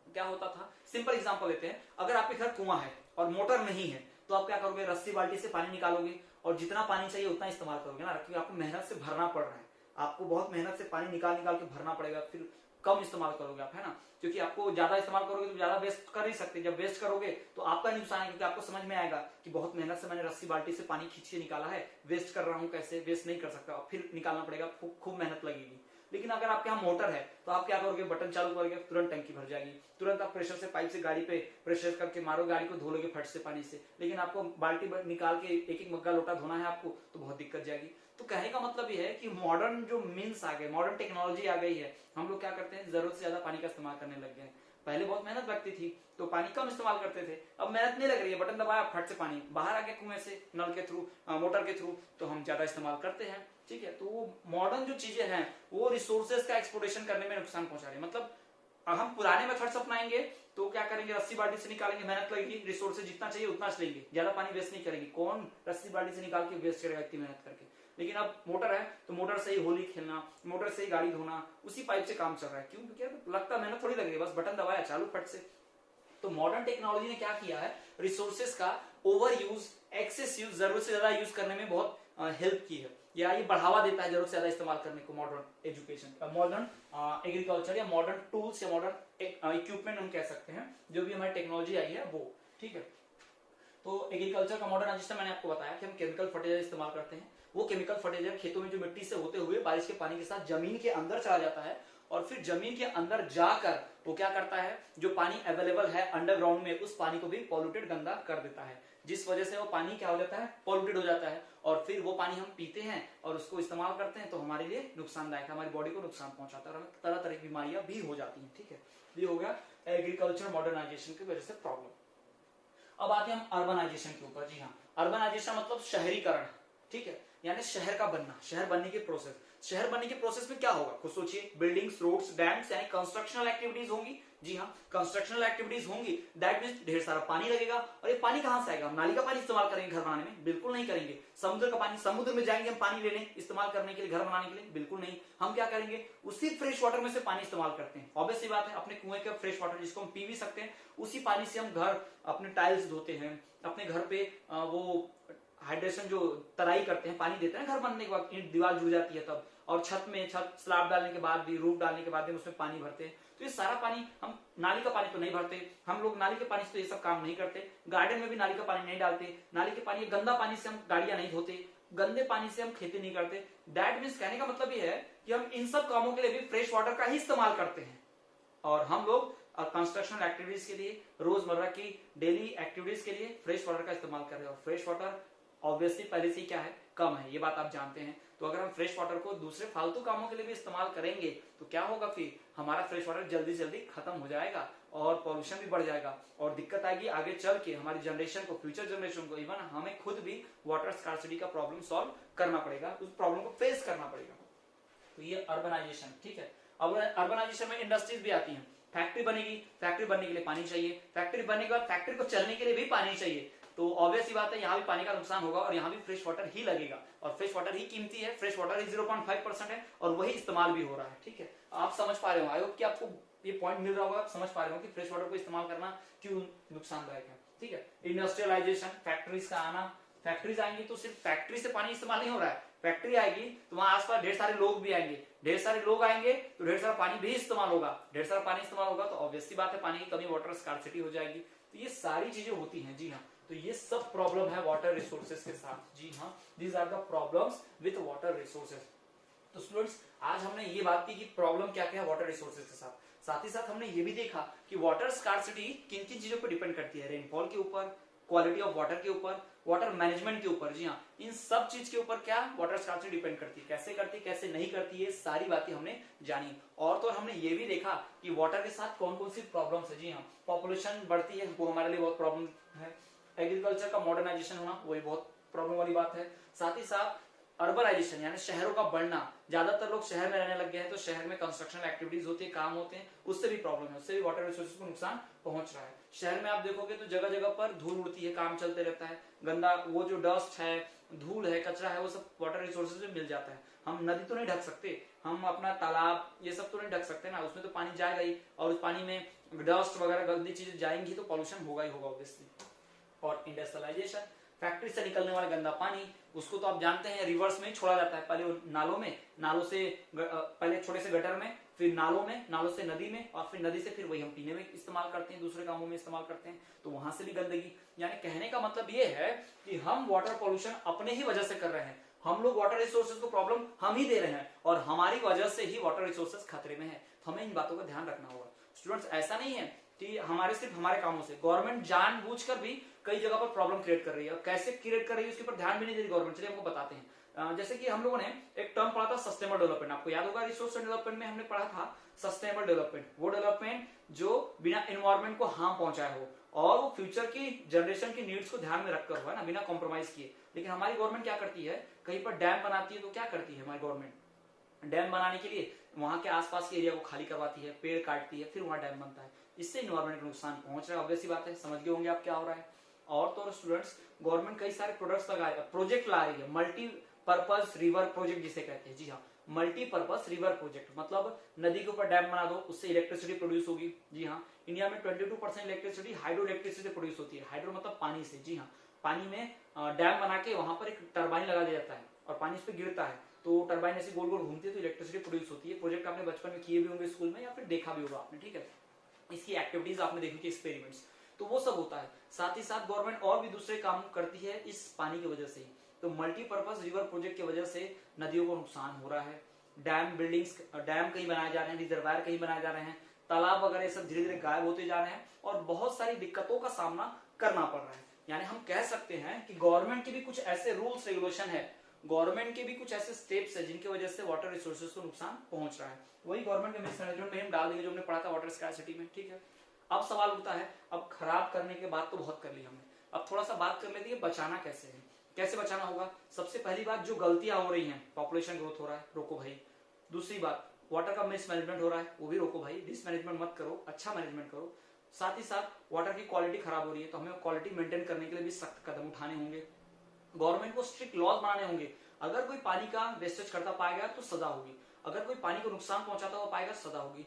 क्या होता था, सिंपल एग्जांपल लेते हैं, अगर आपके घर कुआं है और मोटर नहीं है तो आप क्या करोगे, रस्सी बाल्टी से पानी निकालोगे और जितना पानी चाहिए उतना इस्तेमाल करोगे ना, क्योंकि आपको मेहनत से भरना पड़ रहा है, आपको बहुत मेहनत से पानी निकाल के भरना पड़ेगा, फिर कम इस्तेमाल करोगे आप, है ना, क्योंकि आपको ज्यादा इस्तेमाल करोगे तो ज्यादा वेस्ट कर ही सकते, जब वेस्ट करोगे तो आपका नुकसान है, क्योंकि आपको समझ में आएगा कि बहुत मेहनत से मैंने रस्सी बाल्टी से पानी खींच के निकाला है, वेस्ट कर रहा हूं, कैसे वेस्ट नहीं कर सकता, फिर निकालना पड़ेगा, खूब मेहनत लगेगी। लेकिन अगर आपके यहाँ मोटर है तो आप क्या करोगे, बटन चालू करोगे, तुरंत टंकी भर जाएगी, तुरंत आप प्रेशर से, पाइप से गाड़ी पे प्रेशर करके मारो, गाड़ी को धो लोगे फट से पानी से। लेकिन आपको बाल्टी निकाल के एक एक मग्गा लोटा धोना है आपको, तो बहुत दिक्कत जाएगी। तो कहने का मतलब ये है कि मॉडर्न जो मीन्स आ गए, मॉडर्न टेक्नोलॉजी आ गई है, हम लोग क्या करते हैं, जरूरत से ज्यादा पानी का इस्तेमाल करने लग गए। पहले बहुत मेहनत लगती थी तो पानी कम इस्तेमाल करते थे, अब मेहनत नहीं लग रही है, बटन दबाया फट से पानी बाहर आ गया कुएं से, नल के थ्रू, मोटर के थ्रू, तो हम ज्यादा इस्तेमाल करते हैं, ठीक है। तो वो मॉडर्न जो चीजें हैं वो रिसोर्सेज का एक्सप्लोरेशन करने में नुकसान पहुंचा रही है। मतलब हम पुराने मेथड्स अपनाएंगे तो क्या करेंगे, रस्सी बाल्टी से निकालेंगे, मेहनत लगेगी, रिसोर्सेज जितना चाहिए उतना लेंगे, ज्यादा पानी वेस्ट नहीं करेंगे, कौन रस्सी बाल्टी से निकाल के वेस्ट करेगा इतनी मेहनत करके। लेकिन अब मोटर है तो मोटर से ही होली खेलना, मोटर से ही गाड़ी धोना, उसी पाइप से काम चल रहा है, क्यों, क्योंकि लगता मेहनत थोड़ी लग रही है, बस बटन दबाया चालू फट से। तो मॉडर्न टेक्नोलॉजी ने क्या किया है, रिसोर्सेज का ओवर यूज, एक्सेस यूज, जरूरत से ज्यादा यूज करने में बहुत हेल्प की है, या ये बढ़ावा देता है जरूरत से ज्यादा इस्तेमाल करने को। मॉडर्न एजुकेशन, मॉडर्न एग्रीकल्चर, या मॉडर्न टूल्स, या मॉडर्न इक्विपमेंट हम कह सकते हैं, जो भी हमारी टेक्नोलॉजी आई है वो, ठीक है। तो एग्रीकल्चर का मॉडर्नाइजेशन मैंने आपको बताया कि हम केमिकल फर्टिलाइजर इस्तेमाल करते हैं, वो केमिकल फर्टिलाइजर खेतों में जो मिट्टी से होते हुए बारिश के पानी के साथ जमीन के अंदर चला जाता है, और फिर जमीन के अंदर जाकर वो क्या करता है, जो पानी अवेलेबल है अंडरग्राउंड में, उस पानी को भी पॉल्यूटेड, गंदा कर देता है, जिस वजह से वो पानी क्या हो जाता है, पॉल्यूटेड हो जाता है, और फिर वो पानी हम पीते हैं और उसको इस्तेमाल करते हैं, तो हमारे लिए नुकसानदायक है, हमारी बॉडी को नुकसान पहुंचाता है, और हमें तरह तरह की बीमारियां भी हो जाती हैं, ठीक है। ये हो गया एग्रीकल्चर मॉडर्नाइजेशन की वजह से प्रॉब्लम। अब आते हैं हम अर्बनाइजेशन के ऊपर। जी हाँ, अर्बनाइजेशन मतलब शहरीकरण, ठीक है, यानी शहर का बनना, शहर बनने की प्रोसेस। शहर बनने के प्रोसेस में क्या होगा, खुद सोचिए, बिल्डिंग्स, रोड्स, डैम्स, यानी कंस्ट्रक्शनल एक्टिविटीज होंगी। जी हाँ, कंस्ट्रक्शनल एक्टिविटीज होंगी, दैट मींस ढेर सारा पानी लगेगा, और ये पानी कहां से आएगा, हम नाली का पानी इस्तेमाल करेंगे घर बनाने में, बिल्कुल नहीं करेंगे। समुद्र का पानी, समुद्र में जाएंगे हम पानी लेने, इस्तेमाल करने के लिए, घर बनाने के लिए, बिल्कुल नहीं। हम क्या करेंगे, उसी फ्रेश वाटर में से पानी इस्तेमाल करते हैं। ऑब्वियस सी बात है, अपने कुएं का फ्रेश वाटर जिसको हम पी भी सकते हैं, उसी पानी से हम घर, अपने टाइल्स धोते हैं, अपने घर पे वो हाइड्रेशन जो तराई करते हैं, पानी देते हैं घर बनने के बाद, ईंट दीवार जुड़ जाती है तब, और छत स्लैब डालने के बाद भी, रूफ डालने के बाद भी उसमें पानी भरते हैं। तो ये सारा पानी हम नाली का पानी तो नहीं भरते, हम लोग नाली के पानी से तो ये सब काम नहीं करते, गार्डन में भी नाली का पानी नहीं डालते, नाली के पानी गंदा पानी से हम गाड़ियां नहीं धोते, गंदे पानी से हम खेती नहीं करते। दैट मीन्स कहने का मतलब ये है कि हम इन सब कामों के लिए भी फ्रेश वाटर का ही इस्तेमाल करते हैं। और हम लोग कंस्ट्रक्शनल एक्टिविटीज के लिए, रोजमर्रा की डेली एक्टिविटीज के लिए फ्रेश वाटर का इस्तेमाल कर रहे हैं। और फ्रेश वाटर ऑब्वियसली पहले से क्या है, कम है, ये बात आप जानते हैं। तो अगर हम फ्रेश वाटर को दूसरे फालतू कामों के लिए भी इस्तेमाल करेंगे तो क्या होगा, फिर हमारा फ्रेश वाटर जल्दी से जल्दी खत्म हो जाएगा और पॉल्यूशन भी बढ़ जाएगा और दिक्कत आएगी आगे चल के हमारी जनरेशन को, फ्यूचर जनरेशन को, इवन हमें खुद भी वाटर स्कार्सिटी का प्रॉब्लम सॉल्व करना पड़ेगा, उस प्रॉब्लम को फेस करना पड़ेगा। तो ये अर्बनाइजेशन, ठीक है। अब अर्बनाइजेशन में इंडस्ट्रीज भी आती हैं, फैक्ट्री बनेगी, फैक्ट्री बनने के लिए पानी चाहिए, फैक्ट्री बनने के बाद फैक्ट्री को चलने के लिए भी पानी चाहिए। तो ऑब्वियस ही बात है, यहाँ भी पानी का नुकसान होगा और यहाँ भी फ्रेश वाटर ही लगेगा, और फ्रेश वाटर ही कीमती है, फ्रेश वाटर ही 0.5% है और वही इस्तेमाल भी हो रहा है, ठीक है। आप समझ पा रहे हो, आई होप कि आपको ये पॉइंट मिल रहा होगा, आप समझ पा रहे हो कि फ्रेश वाटर को इस्तेमाल करना क्यों नुकसानदायक है, ठीक है। इंडस्ट्रियलाइजेशन, फैक्ट्रीज का आना, फैक्ट्रीज आएंगी तो सिर्फ फैक्ट्री से पानी इस्तेमाल नहीं हो रहा है, फैक्ट्री आएगी तो वहां आसपास ढेर सारे लोग भी आएंगे, ढेर सारे लोग आएंगे तो ढेर सारा पानी भी इस्तेमाल होगा, ढेर सारा पानी इस्तेमाल होगा तो ऑब्वियसली बात है पानी की कमी, वाटर स्कार्सिटी हो जाएगी। तो ये सारी चीजें होती हैं, जी हाँ। तो ये सब प्रॉब्लम है वाटर रिसोर्सेज के साथ, जी हाँ, these are the problems with water resources. तो स्टूडेंट्स, आज हमने ये बात की कि प्रॉब्लम क्या क्या है वाटर रिसोर्सेज के साथ, साथ ही साथ हमने ये भी देखा कि वाटर स्कार्सिटी किन किन चीजों पर डिपेंड करती है, रेनफॉल के ऊपर, क्वालिटी ऑफ वाटर के ऊपर, वाटर मैनेजमेंट के ऊपर, जी हाँ, इन सब चीज के ऊपर क्या वाटर स्कार्सिटी डिपेंड करती है, कैसे करती है, कैसे नहीं करती है, सारी बातें हमने जानी। और तो हमने ये भी देखा कि वाटर के साथ कौन कौन सी प्रॉब्लम्स है, जी हाँ, पॉपुलेशन बढ़ती है, वो हमारे लिए बहुत प्रॉब्लम है, एग्रीकल्चर का मॉडर्नाइजेशन होना वही बहुत प्रॉब्लम वाली बात है, साथ ही साथ अर्बनाइजेशन यानी शहरों का बढ़ना, ज्यादातर लोग शहर में रहने लग गए हैं तो शहर में कंस्ट्रक्शन एक्टिविटीज होती है, काम होते हैं, उससे भी प्रॉब्लम है, उससे भी वाटर रिसोर्सेज को नुकसान पहुंच रहा है। शहर में आप देखोगे तो जगह जगह पर धूल उड़ती है, काम चलते रहता है, गंदा वो जो डस्ट है, धूल है, कचरा है, वो सब वाटर रिसोर्सेज में मिल जाता है। हम नदी तो नहीं ढक सकते, हम अपना तालाब ये सब तो नहीं ढक सकते ना, उसमें तो पानी जाएगा ही, और उस पानी में डस्ट वगैरह गंदी चीजें जाएंगी तो पॉल्यूशन होगा ही होगा ऑब्वियसली। और इंडस्ट्रियलाइजेशन, फैक्ट्री से निकलने वाला गंदा पानी, उसको तो आप जानते हैं रिवर्स में ही छोड़ा जाता है, पहले नालों में, नालों से पहले छोटे से गटर में, फिर नालों में, नालों से नदी में, और फिर नदी से फिर वही हम पीने में इस्तेमाल करते हैं, दूसरे कामों में इस्तेमाल करते हैं, तो वहां से भी गंदगी। यानी कहने का मतलब ये है कि हम वाटर पॉल्यूशन अपने ही वजह से कर रहे हैं, हम लोग वाटर रिसोर्सेज को प्रॉब्लम हम ही दे रहे हैं और हमारी वजह से ही वाटर रिसोर्सेज खतरे में है। तो हमें इन बातों का ध्यान रखना होगा। स्टूडेंट्स, ऐसा नहीं है कि हमारे सिर्फ हमारे कामों से, गवर्नमेंट जानबूझकर भी कई जगह पर प्रॉब्लम क्रिएट कर रही है, और कैसे क्रिएट कर रही है उसके ऊपर ध्यान भी नहीं दे रही गवर्नमेंट। चलिए हमको बताते हैं। जैसे कि हम लोगों ने एक टर्म पढ़ा था सस्टेनेबल डेवलपमेंट, आपको याद होगा रिसोर्स डेवलपमेंट में हमने पढ़ा था सस्टेनेबल डेवलपमेंट, वो डेवलपमेंट जो बिना एनवायरमेंट को हार्म पहुंचाए हो और वो फ्यूचर की जनरेशन की नीड्स को ध्यान में रखकर हो, है ना, बिना कॉम्प्रोमाइज किए। लेकिन हमारी गवर्नमेंट क्या करती है, कहीं पर डैम बनाती है तो क्या करती है हमारी गवर्नमेंट, डैम बनाने के लिए वहां के आसपास के एरिया को खाली करवाती है, पेड़ काटती है, फिर वहां डैम बनता है, इससे इन्वायरमेंट को नुकसान पहुंच रहा है, ऑब्वियस सी बात है, समझ गए होंगे आप क्या हो रहा है। और तो स्टूडेंट्स, गवर्नमेंट कई सारे प्रोडक्ट्स लगा रही है, प्रोजेक्ट ला रही है, मल्टीपर्पज रिवर प्रोजेक्ट जिसे कहते हैं, जी हाँ, मल्टीपर्पज रिवर प्रोजेक्ट, मतलब नदी के ऊपर डैम बना दो, उससे इलेक्ट्रिसिटी प्रोड्यूस होगी, जी हाँ। इंडिया में 22% इलेक्ट्रिसिटी हाइड्रो इलेक्ट्रिसिटी से प्रोड्यूस होती है, हाइड्रो मतलब पानी से, जी हाँ, पानी में डैम बना के वहां पर एक टरबाइन लगा दिया जाता है और पानी उस पर गिरता है, तो टरबाइन ऐसे गोल गोल घूमती है तो इलेक्ट्रिसिटी प्रोड्यूस होती है। प्रोजेक्ट आपने बचपन में किए भी होंगे स्कूल में या फिर देखा भी होगा आपने, ठीक है, इसकी एक्टिविटीज आपने देखी थी, एक्सपेरिमेंट्स, तो वो सब होता है। साथ ही साथ गवर्नमेंट और भी दूसरे काम करती है इस पानी की वजह से ही। तो मल्टीपर्पज रिवर प्रोजेक्ट की वजह से नदियों को नुकसान हो रहा है, डैम बिल्डिंग्स, डैम कहीं बनाए जा रहे हैं, रिजर्वायर कहीं बनाए जा रहे हैं, तालाब वगैरह सब धीरे धीरे गायब होते जा रहे हैं और बहुत सारी दिक्कतों का सामना करना पड़ रहा है। यानी हम कह सकते हैं कि गवर्नमेंट के भी कुछ ऐसे रूल्स रेगुलेशन है, गवर्नमेंट के भी कुछ ऐसे स्टेप्स है जिनकी वजह से वाटर रिसोर्सेज को नुकसान पहुंच रहा है। वही गवर्नमेंट के मिसमैनेजमेंट में हम डाल देंगे जो हमने पढ़ा था वाटर स्कैर्सिटी में, ठीक है। अब सवाल उठता है, अब खराब करने के बाद तो बहुत कर ली हमने, अब थोड़ा सा बात कर लेते हैं बचाना कैसे है, कैसे बचाना होगा। सबसे पहली बात, जो गलतियां हो रही हैं, पॉपुलेशन ग्रोथ हो रहा है, रोको भाई। दूसरी बात, वाटर का मिसमैनेजमेंट हो रहा है, वो भी रोको भाई, डिसमैनेजमेंट मत करो, अच्छा मैनेजमेंट करो। साथ ही साथ वाटर की क्वालिटी खराब हो रही है तो हमें क्वालिटी मेंटेन करने के लिए भी सख्त कदम उठाने होंगे, गवर्नमेंट को स्ट्रिक्ट लॉज बनाने होंगे। अगर कोई पानी का वेस्टेज करता पाएगा तो सजा होगी, अगर कोई पानी को नुकसान पहुंचाता हुआ पाएगा सजा होगी।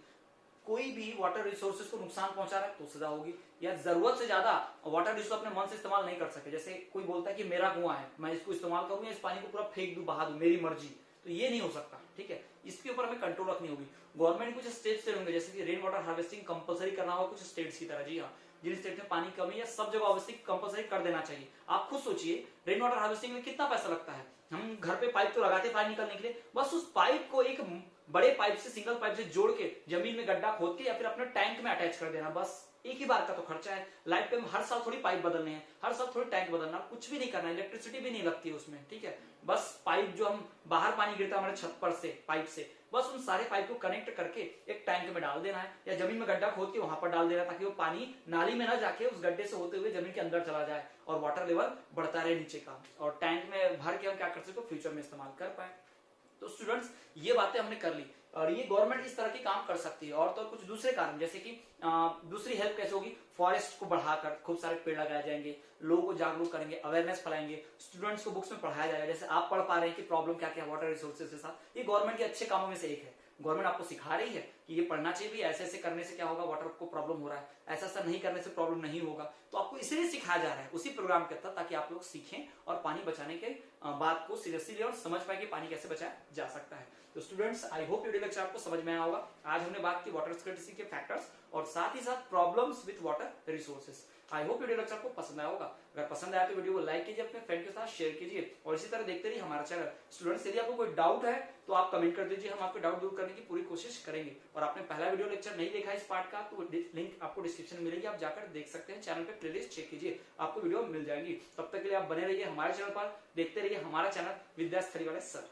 कोई भी वाटर रिसोर्सेज को नुकसान पहुंचा रहा है तो सजा होगी, या जरूरत से ज्यादा वाटर रिसोर्स अपने मन से इस्तेमाल नहीं कर सके, जैसे कोई बोलता है कि मेरा कुआं है, मैं इसको इस्तेमाल करूं या इस पानी को पूरा फेंक दूं, बहा दूं, मेरी मर्जी, तो ये नहीं हो सकता। ठीक है, इसके ऊपर हमें कंट्रोल रखनी होगी। गवर्नमेंट कुछ स्टेप्स ले होंगे, जैसे कि रेन वाटर हार्वेस्टिंग कंपलसरी करना होगा कुछ स्टेट्स की तरह। जी हाँ, जिन स्टेट में पानी कमी है सब जगह हार्वेस्टिंग कंपलसरी कर देना चाहिए। आप खुद सोचिए रेन वाटर हार्वेस्टिंग में कितना पैसा लगता है। हम घर पे पाइप तो लगाते पानी निकलने के लिए, बस उस पाइप को एक बड़े पाइप से, सिंगल पाइप से जोड़ के जमीन में गड्ढा खोद के या फिर अपने टैंक में अटैच कर देना, बस एक ही बार का तो खर्चा है। लाइफ टाइम हर साल थोड़ी पाइप बदलने हैं, हर साल थोड़ी टैंक बदलना, कुछ भी नहीं करना, इलेक्ट्रिसिटी भी नहीं लगती है उसमें। ठीक है, बस पाइप जो हम बाहर पानी गिरता है हमारे छत पर से पाइप से, बस उन सारे पाइप को कनेक्ट करके एक टैंक में डाल देना है या जमीन में गड्ढा खोद के वहां पर डाल देना, ताकि वो पानी नाली में ना जाके उस गड्ढे से होते हुए जमीन के अंदर चला जाए और वाटर लेवल बढ़ता रहे नीचे का, और टैंक में भर के हम क्या कर सकते हैं फ्यूचर में इस्तेमाल कर पाए। तो स्टूडेंट्स ये बातें हमने कर ली, और ये गवर्नमेंट इस तरह के काम कर सकती है। और तो कुछ दूसरे कारण, जैसे कि दूसरी हेल्प कैसे होगी, फॉरेस्ट को बढ़ाकर खूब सारे पेड़ लगाए जाएंगे, लोगों को जागरूक करेंगे, अवेयरनेस फैलाएंगे, स्टूडेंट्स को बुक्स में पढ़ाया जाएगा, जैसे आप पढ़ पा रहे हैं कि प्रॉब्लम क्या क्या वाटर रिसोर्सेज के साथ। ये गवर्नमेंट के अच्छे कामों में से एक है। गवर्नमेंट आपको सिखा रही है कि ये पढ़ना चाहिए भी, ऐसे ऐसे करने से क्या होगा, वाटर को प्रॉब्लम हो रहा है, ऐसा ऐसा नहीं करने से प्रॉब्लम नहीं होगा, तो आपको इसलिए सिखाया जा रहा है उसी प्रोग्राम के तहत, ताकि आप लोग सीखें और पानी बचाने के बात को सीरियसली लें और समझ पाए कि पानी कैसे बचाया जा सकता है। तो students I hope video lecture आपको समझ में आया होगा। आज हमने बात की वाटर स्कैर्सिटी के फैक्टर्स और साथ ही साथ problems with water resources. I hope video lecture आपको पसंद आया होगा। अगर पसंद आया तो वीडियो को लाइक कीजिए, अपने फ्रेंड के साथ शेयर कीजिए और इसी तरह देखते रहिए हमारा चैनल। स्टूडेंट्स यदि आपको कोई डाउट है तो आप कमेंट कर दीजिए, हम आपके डाउट दूर करने की पूरी कोशिश करेंगे। और आपने पहला वीडियो लेक्चर नहीं देखा इस पार्ट का तो लिंक आपको डिस्क्रिप्शन में मिलेगी, आप जाकर देख सकते हैं। चैनल पे प्लेलिस्ट चेक कीजिए, आपको वीडियो मिल जाएगी। तब तक के लिए आप बने रहिए हमारे चैनल पर, देखते रहिए हमारा चैनल विद्यास्थली वाले सर।